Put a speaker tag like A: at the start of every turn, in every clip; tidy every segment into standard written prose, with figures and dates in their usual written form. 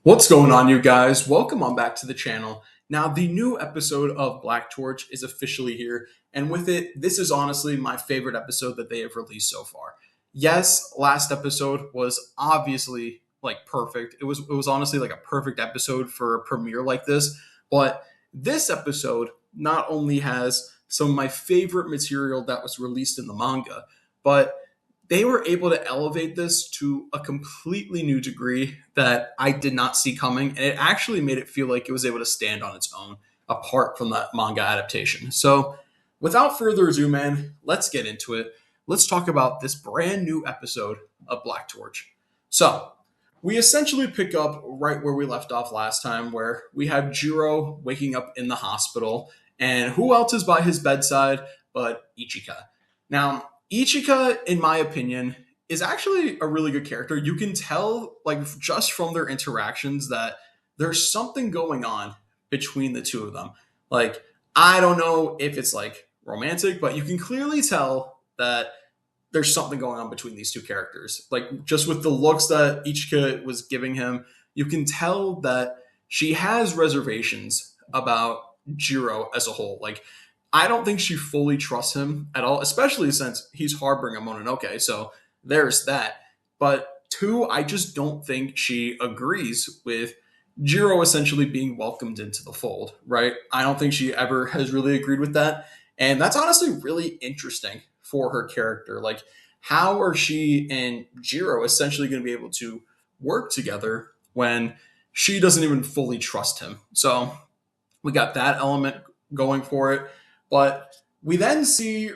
A: What's going on, you guys? Welcome on back to the channel. Now, the new episode of Blacktorch is officially here, and with it, this is honestly my favorite episode that they have released so far. Yes, last episode was obviously like perfect. It was honestly like a perfect episode for a premiere like this, but this episode not only has some of my favorite material that was released in the manga, but they were able to elevate this to a completely new degree that I did not see coming. And it actually made it feel like it was able to stand on its own apart from that manga adaptation. So, without further ado, man, let's get into it. Let's talk about this brand new episode of Black Torch. So, we essentially pick up right where we left off last time, where we have Jiro waking up in the hospital. And who else is by his bedside but Ichika? Now, Ichika, in my opinion, is actually a really good character. You can tell, like, just from their interactions, that there's something going on between the two of them. Like, I don't know if it's like romantic, but you can clearly tell that there's something going on between these two characters. Like, just with the looks that Ichika was giving him, you can tell that she has reservations about Jiro as a whole. Like, I don't think she fully trusts him at all, especially since he's harboring a Mononoke. So there's that. But two, I just don't think she agrees with Jiro essentially being welcomed into the fold, right? I don't think she ever has really agreed with that. And that's honestly really interesting for her character. Like, how are she and Jiro essentially going to be able to work together when she doesn't even fully trust him? So we got that element going for it. But we then see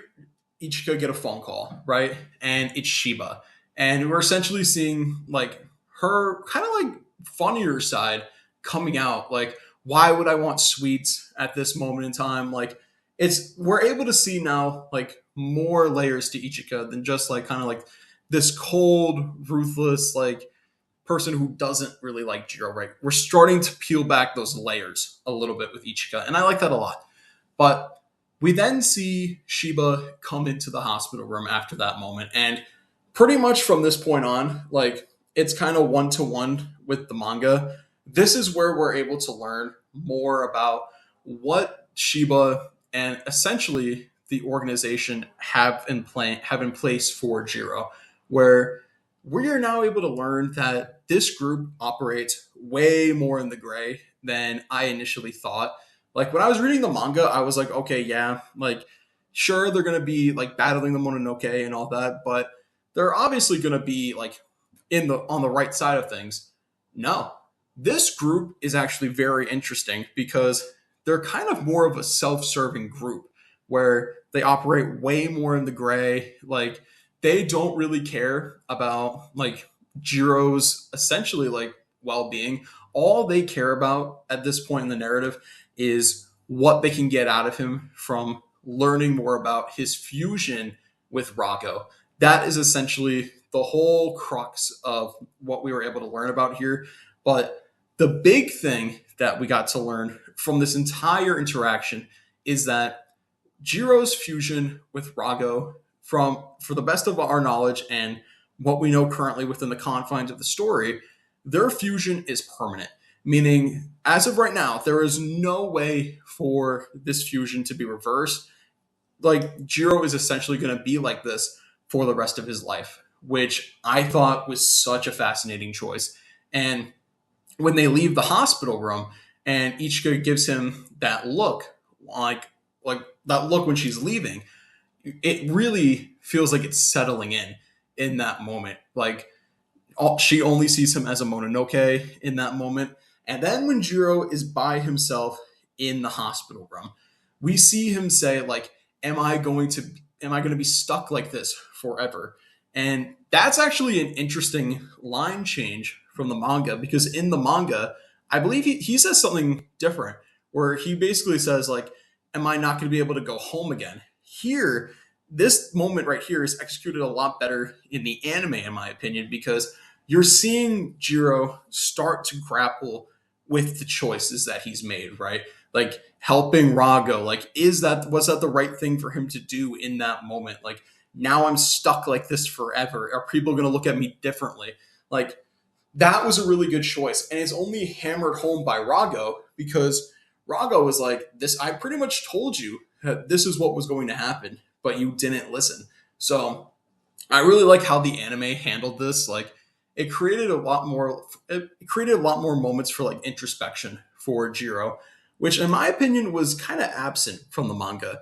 A: Ichika get a phone call, right? And it's Shiba. And we're essentially seeing like her kind of like funnier side coming out. Like, why would I want sweets at this moment in time? Like, it's we're able to see now like more layers to Ichika than just like kind of like this cold, ruthless, like person who doesn't really like Jiro, right? We're starting to peel back those layers a little bit with Ichika, and I like that a lot. But we then see Shiba come into the hospital room after that moment. And pretty much from this point on, like it's kind of one to one with the manga. This is where we're able to learn more about what Shiba and essentially the organization have in place for Jiro, where we are now able to learn that this group operates way more in the gray than I initially thought. Like when I was reading the manga, I was like, okay, yeah, like sure they're gonna be like battling the Mononoke and all that, but they're obviously gonna be like in the on the right side of things. No, this group is actually very interesting because they're kind of more of a self-serving group where they operate way more in the gray. Like they don't really care about like Jiro's essentially like well-being. All they care about at this point in the narrative is what they can get out of him from learning more about his fusion with Rago. That is essentially the whole crux of what we were able to learn about here. But the big thing that we got to learn from this entire interaction is that Jiro's fusion with Rago, from for the best of our knowledge and what we know currently within the confines of the story, their fusion is permanent. Meaning, as of right now, there is no way for this fusion to be reversed. Like Jiro is essentially going to be like this for the rest of his life, which I thought was such a fascinating choice. And when they leave the hospital room and Ichika gives him that look, like that look when she's leaving, it really feels like it's settling in that moment. Like she only sees him as a Mononoke in that moment. And then when Jiro is by himself in the hospital room, we see him say, like, am I going to be stuck like this forever? And that's actually an interesting line change from the manga because in the manga, I believe he says something different where he basically says, like, am I not going to be able to go home again? Here, this moment right here is executed a lot better in the anime, in my opinion, because you're seeing Jiro start to grapple with the choices that he's made, right? Like helping Rago, like was that the right thing for him to do in that moment? Like now I'm stuck like this forever. Are people going to look at me differently? Like that was a really good choice. And it's only hammered home by Rago because Rago was like, this, I pretty much told you that this is what was going to happen, but you didn't listen. So I really like how the anime handled this. Like it created a lot more moments for like introspection for Jiro, which in my opinion was kind of absent from the manga.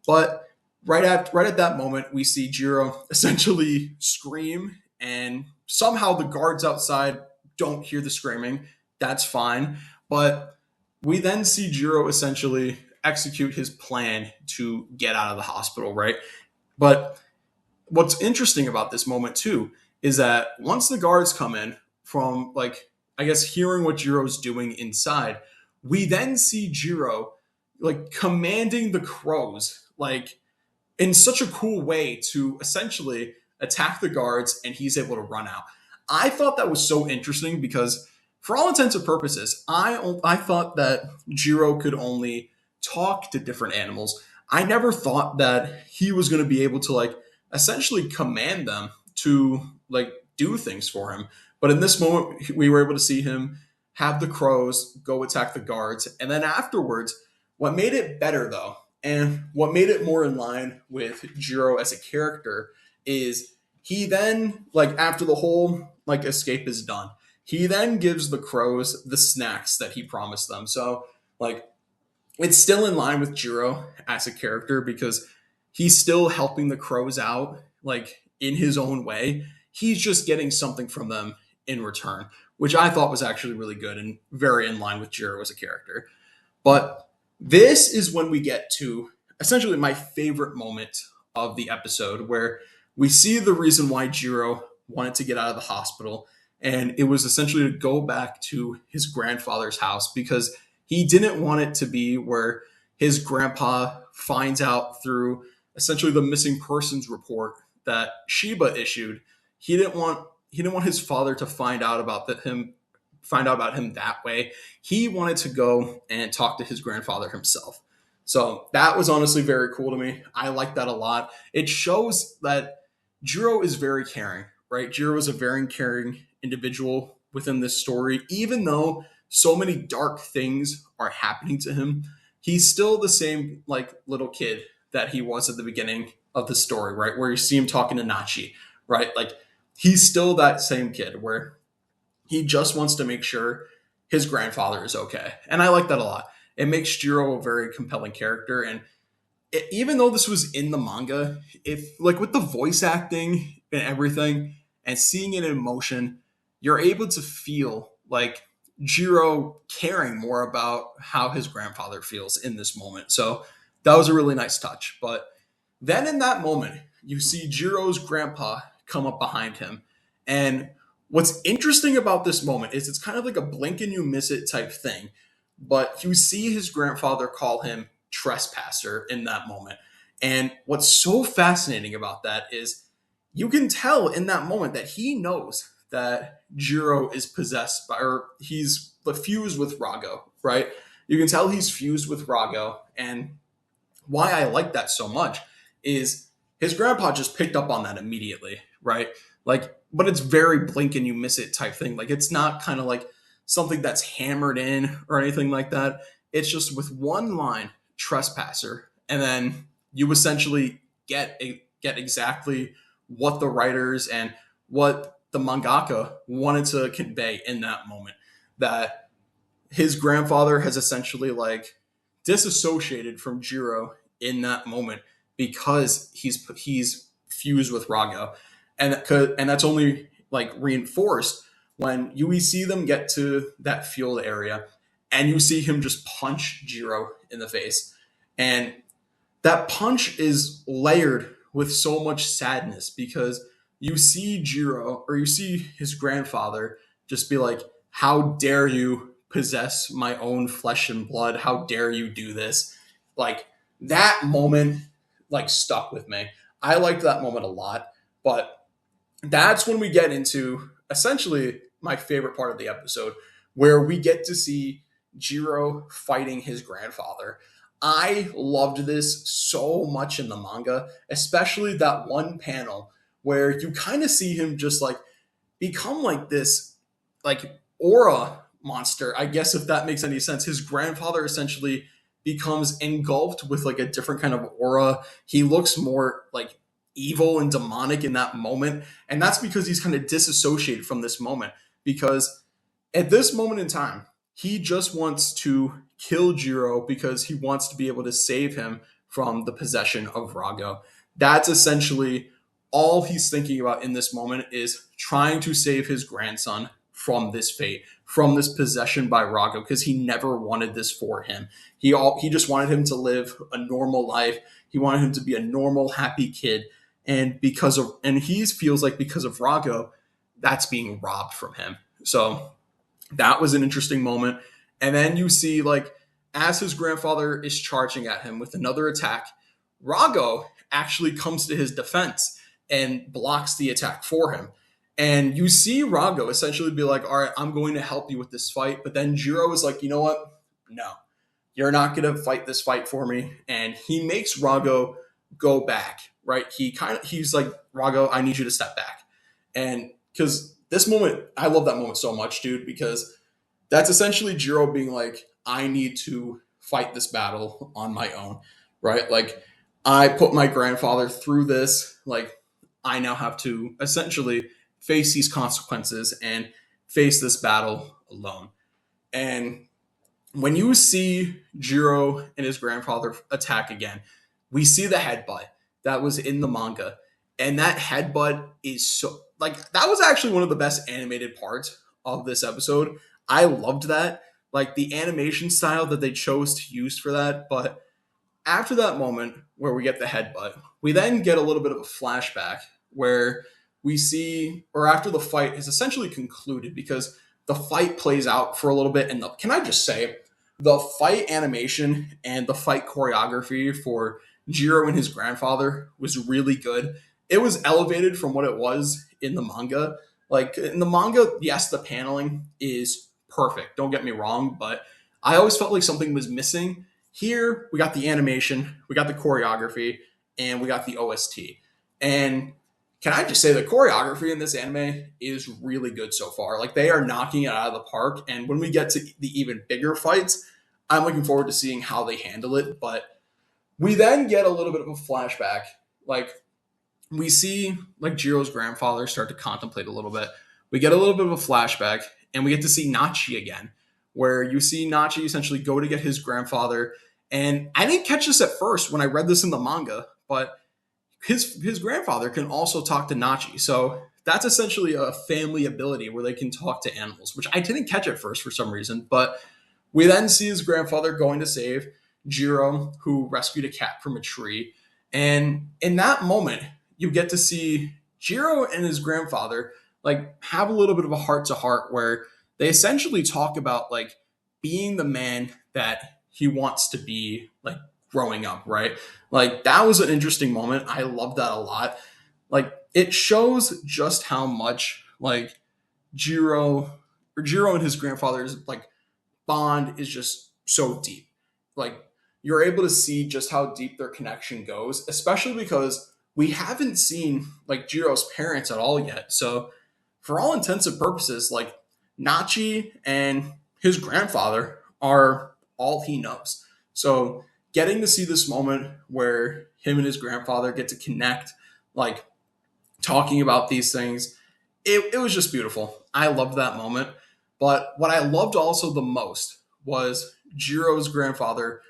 A: But right at that moment, we see Jiro essentially scream, and somehow the guards outside don't hear the screaming. That's fine. But we then see Jiro essentially execute his plan to get out of the hospital, right? But what's interesting about this moment too is that once the guards come in from like I guess hearing what Jiro's doing inside, we then see Jiro like commanding the crows like in such a cool way to essentially attack the guards and he's able to run out. I thought that was so interesting because for all intents and purposes, I thought that Jiro could only talk to different animals. I never thought that he was going to be able to like essentially command them to like do things for him. But in this moment, we were able to see him have the crows go attack the guards. And then afterwards, what made it better though, and what made it more in line with Jiro as a character, is he then, like, after the whole like escape is done, he then gives the crows the snacks that he promised them. So, like, it's still in line with Jiro as a character because he's still helping the crows out, like in his own way. He's just getting something from them in return, which I thought was actually really good and very in line with Jiro as a character. But this is when we get to essentially my favorite moment of the episode, where we see the reason why Jiro wanted to get out of the hospital. And it was essentially to go back to his grandfather's house because he didn't want it to be where his grandpa finds out through essentially the missing persons report that Shiba issued. He didn't want his father to find out about him that way. He wanted to go and talk to his grandfather himself. So that was honestly very cool to me. I like that a lot. It shows that Jiro is very caring, right? Jiro is a very caring individual within this story. Even though so many dark things are happening to him, he's still the same like little kid that he was at the beginning of the story, right? Where you see him talking to Nachi, right? Like he's still that same kid where he just wants to make sure his grandfather is okay. And I like that a lot. It makes Jiro a very compelling character. And even though this was in the manga, if like with the voice acting and everything and seeing it in motion, you're able to feel like Jiro caring more about how his grandfather feels in this moment. So that was a really nice touch. But then in that moment, you see Jiro's grandpa come up behind him. And what's interesting about this moment is it's kind of like a blink and you miss it type thing. But you see his grandfather call him trespasser in that moment. And what's so fascinating about that is you can tell in that moment that he knows that Jiro is possessed by, or he's fused with Rago, right? You can tell he's fused with Rago. And why I like that so much is his grandpa just picked up on that immediately, right? Like, but it's very blink and you miss it type thing. Like, it's not kind of like something that's hammered in or anything like that. It's just with one line, trespasser, and then you essentially get exactly what the writers and what the mangaka wanted to convey in that moment. That his grandfather has essentially like disassociated from Jiro in that moment because he's fused with Rago, and that's only like reinforced when you see them get to that field area, and you see him just punch Jiro in the face, and that punch is layered with so much sadness because you see Jiro or you see his grandfather just be like, "How dare you possess my own flesh and blood? How dare you do this?" Like that moment, like stuck with me. I liked that moment a lot, but that's when we get into essentially my favorite part of the episode, where we get to see Jiro fighting his grandfather. I loved this so much in the manga, especially that one panel where you kind of see him just like become like this. aura monster, I guess, if that makes any sense. His grandfather essentially becomes engulfed with like a different kind of aura. He looks more like evil and demonic in that moment. And that's because he's kind of disassociated from this moment. Because at this moment in time, he just wants to kill Jiro because he wants to be able to save him from the possession of Rago. That's essentially all he's thinking about in this moment, is trying to save his grandson from this fate, from this possession by Rago, because he never wanted this for him. He just wanted him to live a normal life. He wanted him to be a normal, happy kid, and he feels like because of Rago, that's being robbed from him. So that was an interesting moment. And then you see, like, as his grandfather is charging at him with another attack, Rago actually comes to his defense and blocks the attack for him. And you see Rago essentially be like, all right, I'm going to help you with this fight. But then Jiro is like, you know what? No, you're not going to fight this fight for me. And he makes Rago go back, right? He's like, Rago, I need you to step back. And because this moment, I love that moment so much, dude, because that's essentially Jiro being like, I need to fight this battle on my own, right? Like, I put my grandfather through this. Like, I now have to essentially face these consequences and face this battle alone. And when you see Jiro and his grandfather attack again, we see the headbutt that was in the manga. And that headbutt is so, like, that was actually one of the best animated parts of this episode. I loved that. Like, the animation style that they chose to use for that. But after that moment where we get the headbutt, we then get a little bit of a flashback where we see, or after the fight is essentially concluded, because the fight plays out for a little bit. And can I just say, the fight animation and the fight choreography for Jiro and his grandfather was really good. It was elevated from what it was in the manga. Like, in the manga, yes, the paneling is perfect. Don't get me wrong, but I always felt like something was missing. Here, we got the animation, we got the choreography, and we got the OST. And can I just say the choreography in this anime is really good so far? Like, they are knocking it out of the park. And when we get to the even bigger fights, I'm looking forward to seeing how they handle it. But we then get a little bit of a flashback. Like, we see like Jiro's grandfather start to contemplate a little bit. We get a little bit of a flashback, and we get to see Nachi again, where you see Nachi essentially go to get his grandfather. And I didn't catch this at first when I read this in the manga, but his grandfather can also talk to Nachi. So that's essentially a family ability where they can talk to animals, which I didn't catch at first for some reason. But we then see his grandfather going to save Jiro, who rescued a cat from a tree. And in that moment, you get to see Jiro and his grandfather like have a little bit of a heart to heart where they essentially talk about like being the man that he wants to be, like, growing up, right? Like, that was an interesting moment. I love that a lot. Like, it shows just how much like Jiro Jiro and his grandfather's like bond is just so deep. Like, you're able to see just how deep their connection goes, especially because we haven't seen like Jiro's parents at all yet. So, for all intents and purposes, like, Nachi and his grandfather are all he knows. So, getting to see this moment where him and his grandfather get to connect, like, talking about these things, it was just beautiful. I loved that moment. But what I loved also the most was Jiro's grandfather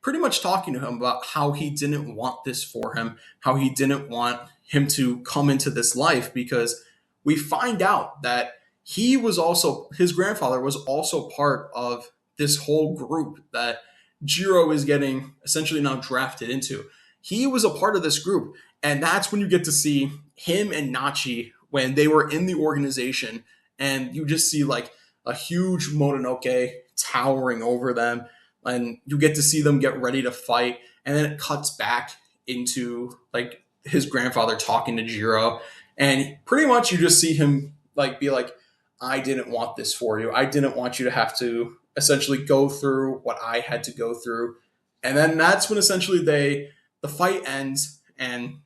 A: pretty much talking to him about how he didn't want this for him, how he didn't want him to come into this life, because we find out that his grandfather was also part of this whole group that Jiro is getting essentially now drafted into. He was a part of this group. And that's when you get to see him and Nachi when they were in the organization, and you just see like a huge Mononoke towering over them, and you get to see them get ready to fight, and then it cuts back into like his grandfather talking to Jiro, and pretty much you just see him like be like, I didn't want this for you. I didn't want you to have to essentially go through what I had to go through. And then that's when essentially the fight ends, and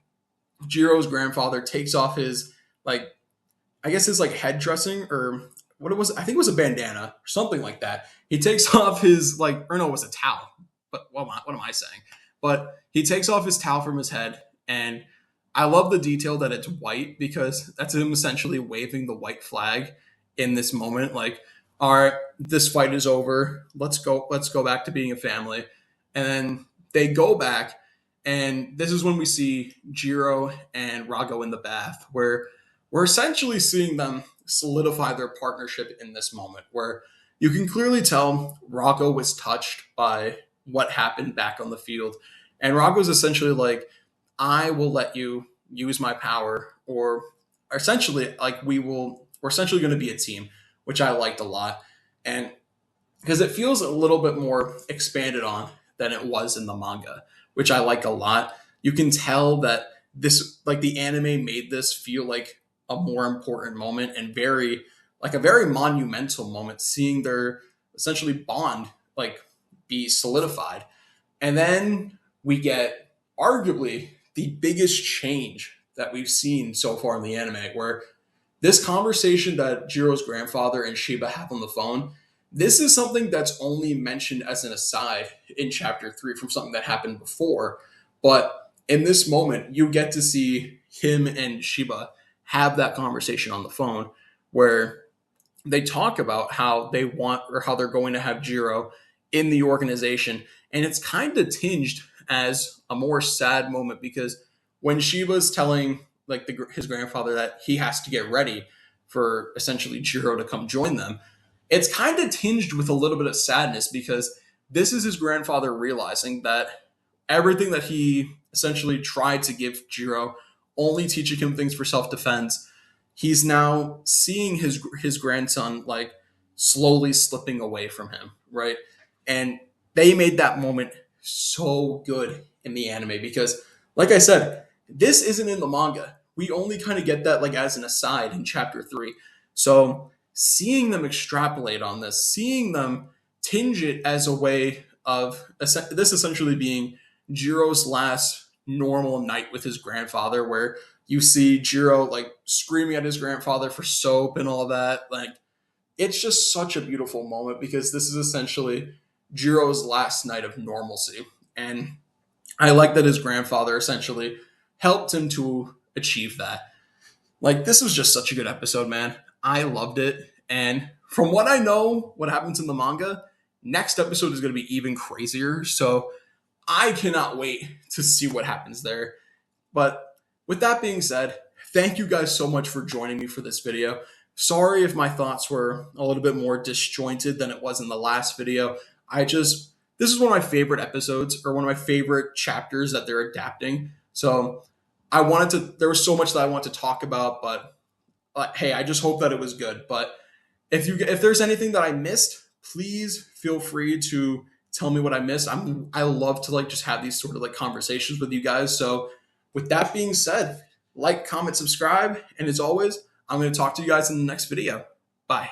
A: Jiro's grandfather takes off his like, I guess his like head dressing, or what it was. I think it was a bandana or something like that. He takes off his like, or no, it was a towel. But what am I saying? But he takes off his towel from his head, and I love the detail that it's white because that's him essentially waving the white flag in this moment. Like, all right, this fight is over. Let's go. Let's go back to being a family. And then they go back, and this is when we see Jiro and Rago in the bath, where we're essentially seeing them solidify their partnership in this moment, where you can clearly tell Rago was touched by what happened back on the field. And Rago's essentially like, I will let you use my power, or essentially, like, we're essentially going to be a team, which I liked a lot. And because it feels a little bit more expanded on than it was in the manga, which I like a lot. You can tell that this, like, the anime made this feel like a more important moment and very, like, a very monumental moment, seeing their essentially bond, like, be solidified. And then we get arguably the biggest change that we've seen so far in the anime, where this conversation that Jiro's grandfather and Shiba have on the phone, this is something that's only mentioned as an aside in chapter 3 from something that happened before. But in this moment, you get to see him and Shiba have that conversation on the phone, where they talk about how they want, or how they're going to have Jiro in the organization. And it's kind of tinged as a more sad moment, because when Shiba's telling, like, his grandfather that he has to get ready for essentially Jiro to come join them, it's kind of tinged with a little bit of sadness, because this is his grandfather realizing that everything that he essentially tried to give Jiro, only teaching him things for self-defense, he's now seeing his grandson, like, slowly slipping away from him, right? And they made that moment so good in the anime, because, like I said, this isn't in the manga. We only kind of get that, like, as an aside in chapter 3. So seeing them extrapolate on this, seeing them tinge it as a way of this essentially being Jiro's last normal night with his grandfather, where you see Jiro, like, screaming at his grandfather for soap and all that. Like, it's just such a beautiful moment, because this is essentially Jiro's last night of normalcy. And I like that his grandfather essentially helped him to achieve that. Like, this was just such a good episode, man. I loved it. And from what I know, what happens in the manga, next episode is going to be even crazier. So I cannot wait to see what happens there. But with that being said, thank you guys so much for joining me for this video. Sorry if my thoughts were a little bit more disjointed than it was in the last video. This is one of my favorite episodes, or one of my favorite chapters that they're adapting. So there was so much that I want to talk about, but hey, I just hope that it was good. But if there's anything that I missed, please feel free to tell me what I missed. I love to, like, just have these sort of, like, conversations with you guys. So with that being said, like, comment, subscribe, and as always, I'm going to talk to you guys in the next video. Bye.